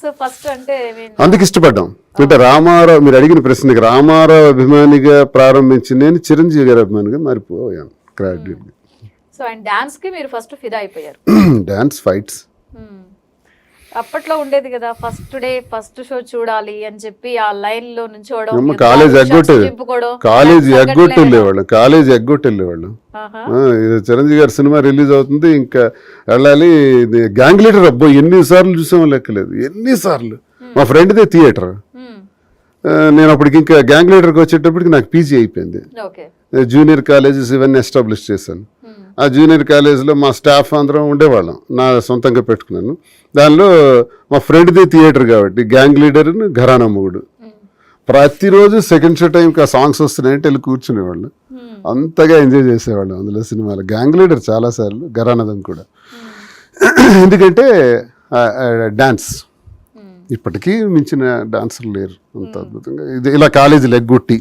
So first అంటే అందుకు ఇష్టపడ్డాం. అంటే రామారావు, మీరు అడిగిన ప్రశ్నకి, రామారావు అభిమానిగా ప్రారంభించి నేను చిరంజీవి గారి అభిమానిగా మారిపోయాను గ్రాడ్యుయేట్గా. సో ఆయన డాన్స్ కి మీరు ఫస్ట్ ఫిదా అయిపోయారు. Dance, fights. అప్పట్లో ఉండేది కదా, ఫస్ట్ డే ఫస్ట్ షో చూడాలి అని చెప్పి ఆ లైన్ లో నుంచి కాలేజ్ ఎగ్గొట్టెళ్ళేవాళ్ళం. చిరంజీవి గారి సినిమా రిలీజ్ అవుతుంది, ఇంకా వెళ్ళాలి. గ్యాంగ్ లీడర్ అబ్బో ఎన్నిసార్లు చూసామో లెక్కలేదు, ఎన్నిసార్లు. మా ఫ్రెండ్దే థియేటర్. నేను అప్పటికి ఇంకా గ్యాంగ్ లీడర్కి వచ్చేటప్పటికి నాకు పీజీ అయిపోయింది. జూనియర్ కాలేజెస్ ఇవన్నీ ఎస్టాబ్లిష్ చేశాను. ఆ జూనియర్ కాలేజ్లో మా స్టాఫ్ అందరం ఉండేవాళ్ళం, నా సొంతంగా పెట్టుకున్నాను. దానిలో మా ఫ్రెండ్ది థియేటర్ కాబట్టి గ్యాంగ్ లీడర్, ఘరానా మొగుడు. ప్రతిరోజు సెకండ్ షో టైంకి ఆ సాంగ్స్ వస్తున్నాయంటే వెళ్ళి కూర్చునేవాళ్ళు. అంతగా ఎంజాయ్ చేసేవాళ్ళం అందులో సినిమాలో. గ్యాంగ్ లీడర్ చాలాసార్లు, ఘరానాదం కూడా. ఎందుకంటే డాన్స్ ఇప్పటికీ మించిన డాన్సర్లు లేరు అంత అద్భుతంగా. ఇది ఇలా కాలేజీలు ఎగ్గొట్టి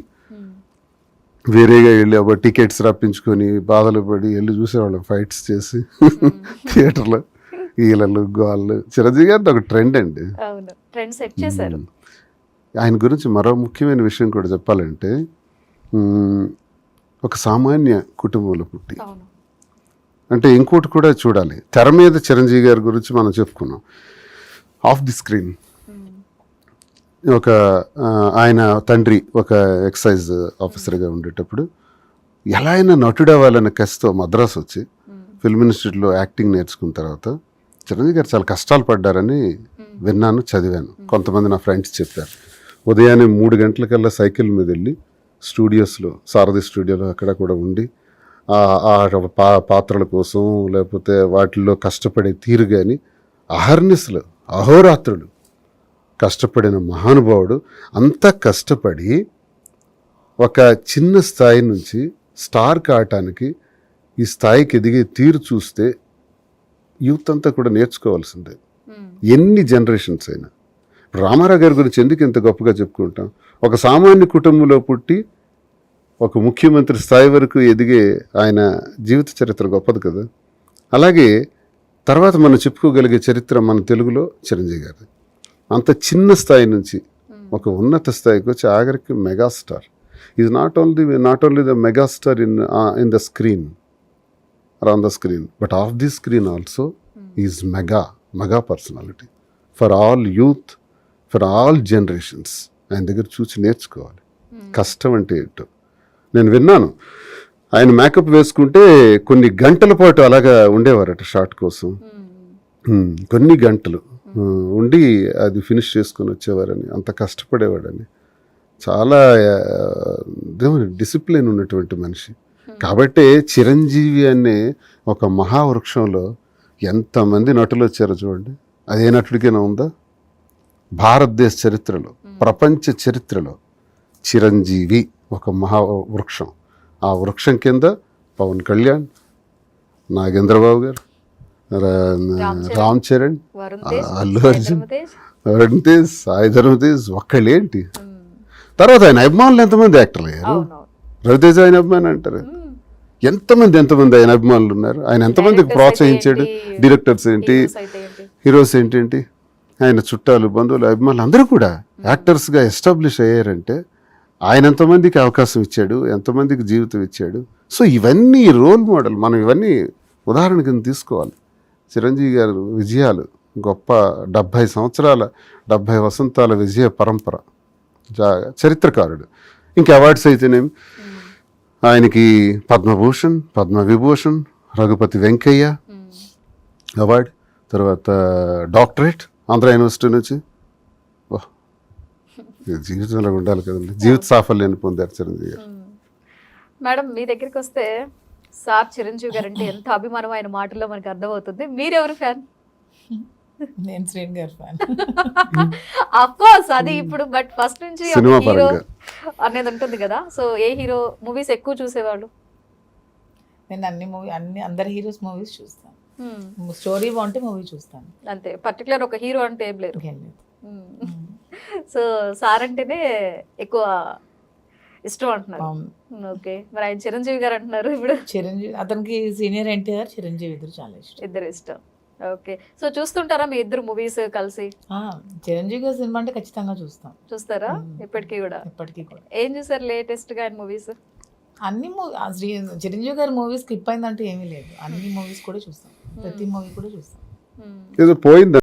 వేరేగా వెళ్ళి ఒక టికెట్స్ రప్పించుకొని బాధలు పడి వెళ్ళి చూసేవాళ్ళం, ఫైట్స్ చేసి థియేటర్లో. ఈలలు గోళ్ళు. చిరంజీవి గారిది ఒక ట్రెండ్ అండి. ఆయన గురించి మరో ముఖ్యమైన విషయం కూడా చెప్పాలంటే, ఒక సామాన్య కుటుంబంలో పుట్టి, అంటే ఇంకోటి కూడా చూడాలి. తెర మీద చిరంజీవి గారి గురించి మనం చెప్పుకున్నాం. ఆఫ్ ది స్క్రీన్ ఆయన తండ్రి ఒక ఎక్సైజ్ ఆఫీసర్గా ఉండేటప్పుడు ఎలా అయినా నటుడు అవ్వాలనే కసితో మద్రాసు వచ్చి ఫిల్మ్ ఇన్స్టిట్యూట్లో యాక్టింగ్ నేర్చుకున్న తర్వాత చిరంజీవి గారు చాలా కష్టాలు పడ్డారని విన్నాను, చదివాను. కొంతమంది నా ఫ్రెండ్స్ చెప్పారు. ఉదయాన్నే 3 గంటలకల్లా సైకిల్ మీద వెళ్ళి స్టూడియోస్లో, సారథి స్టూడియోలో అక్కడ కూడా ఉండి పాత్రల కోసం లేకపోతే వాటిల్లో కష్టపడే తీరు కానీ అహర్నిశలు, అహోరాత్రులు కష్టపడిన మహానుభావుడు. అంత కష్టపడి ఒక చిన్న స్థాయి నుంచి స్టార్ కావటానికి ఈ స్థాయికి ఎదిగే తీరు చూస్తే యూత్ అంతా కూడా నేర్చుకోవాల్సిందే, ఎన్ని జనరేషన్స్ అయినా. రామారావు గారి గురించి ఎందుకు ఇంత గొప్పగా చెప్పుకుంటాం? ఒక సామాన్య కుటుంబంలో పుట్టి ఒక ముఖ్యమంత్రి స్థాయి వరకు ఎదిగే ఆయన జీవిత చరిత్ర గొప్పది కదా. అలాగే తర్వాత మనం చెప్పుకోగలిగే చరిత్ర మన తెలుగులో చిరంజీవి గారి. అంత చిన్న స్థాయి నుంచి ఒక ఉన్నత స్థాయికి వచ్చి ఆఖరికి megastar. Is not only the megastar in the screen or on the screen, but off the screen also is mega personality for all youth, for all generations. ఆయన దగ్గర చూసి నేర్చుకోవాలి కష్టం అంటే ఏంటో. నేను విన్నాను, ఆయన మేకప్ వేసుకుంటే కొన్ని గంటల పాటు అలాగా ఉండేవారట షార్ట్ కోసం. కొన్ని గంటలు ఉండి అది ఫినిష్ చేసుకొని వచ్చేవారని, అంత కష్టపడేవాడని. చాలా డిసిప్లిన్ ఉన్నటువంటి మనిషి. కాబట్టే చిరంజీవి అనే ఒక మహావృక్షంలో ఎంతమంది నటులు వచ్చారో చూడండి. అదే నటుడికైనా ఉందా? భారతదేశ చరిత్రలో, ప్రపంచ చరిత్రలో చిరంజీవి ఒక మహావృక్షం. ఆ వృక్షం కింద పవన్ కళ్యాణ్, నాగేంద్రబాబు గారు, రామ్ చరణ్, అల్లు అర్జున్, వరుణ్ తేజ్, సాయి ధరమ్ తేజ్, ఒక్కళ్ళేంటి. తర్వాత ఆయన అభిమానులు ఎంతమంది యాక్టర్లు అయ్యారు. రవితేజ ఆయన అభిమాని అంటారు. ఎంతమంది ఆయన అభిమానులు ఉన్నారు. ఆయన ఎంతమందికి ప్రోత్సహించాడు. డైరెక్టర్స్ ఏంటి, హీరోస్ ఏంటి, ఆయన చుట్టాలు, బంధువులు, అభిమానులు అందరూ కూడా యాక్టర్స్గా ఎస్టాబ్లిష్ అయ్యారంటే ఆయన ఎంతమందికి అవకాశం ఇచ్చాడు, ఎంతమందికి జీవితం ఇచ్చాడు. సో ఇవన్నీ రోల్ మోడల్. మనం ఇవన్నీ ఉదాహరణ కింద తీసుకోవాలి. చిరంజీవి గారు విజయాలు గొప్ప 70 సంవత్సరాల 70 వసంతాల విజయ పరంపర, చరిత్రకారుడు. ఇంకా అవార్డ్స్ అయితేనేమి ఆయనకి పద్మభూషణ్, పద్మవిభూషణ్, రఘుపతి వెంకయ్య అవార్డు, తర్వాత డాక్టరేట్ ఆంధ్ర యూనివర్సిటీ నుంచి. జీవితంలో ఉండాలి కదండి, జీవిత సాఫల్యాన్ని పొందారు చిరంజీవి గారు. మేడం, మీ దగ్గరికి వస్తే సార్ చిరంజీవి గారు అంటే ఎంత అభిమానం ఆయన మాటల్లో మనకు అర్థమవుతుంది. మీరెవరు ఫ్యాన్? నేను శ్రీన్ గారి ఫ్యాన్. అఫ్కోర్స్ అది ఇప్పుడు, బట్ ఫస్ట్ నుంచి హీరో అనేది ఉంటుంది కదా. సో ఏ హీరో మూవీస్ ఎక్కువ చూసేవాళ్ళు? నేను అందరి హీరోస్ మూవీస్ చూస్తాను. స్టోరీ బాగుంటే మూవీ చూస్తాను అంతే. పర్టికులర్ ఒక హీరో అంటే ఏం లేదు. సో సార్ అంటేనే ఎక్కువ ఇష్టం అంటున్నారు. ఓకే, మరి ఆయన చిరంజీవి గారు అంటున్నారు. ఇప్పుడు చిరంజీవి, అతనికి సీనియర్ ఎన్టీఆర్, చిరంజీవి ఇద్దరు చాలా ఇష్టం. ఇద్దరు ఇష్టం. ఓకే. సో చూస్తుంటారా మీ ఇద్దరు మూవీస్ కలిసి? చిరంజీవి గారి సినిమా అంటే ఖచ్చితంగా చూస్తాం చూస్తారా ఇప్పటికీ కూడా? ఇప్పటికీ కూడా. ఏం చూసారు లేటెస్ట్ గా మూవీస్? అన్ని చిరంజీవి గారి మూవీస్ స్కిప్ అయిందంటే ఏమీ లేదు, అన్ని మూవీస్ కూడా చూస్తాం, ప్రతి మూవీ కూడా చూస్తాం. ఏదో పోయింది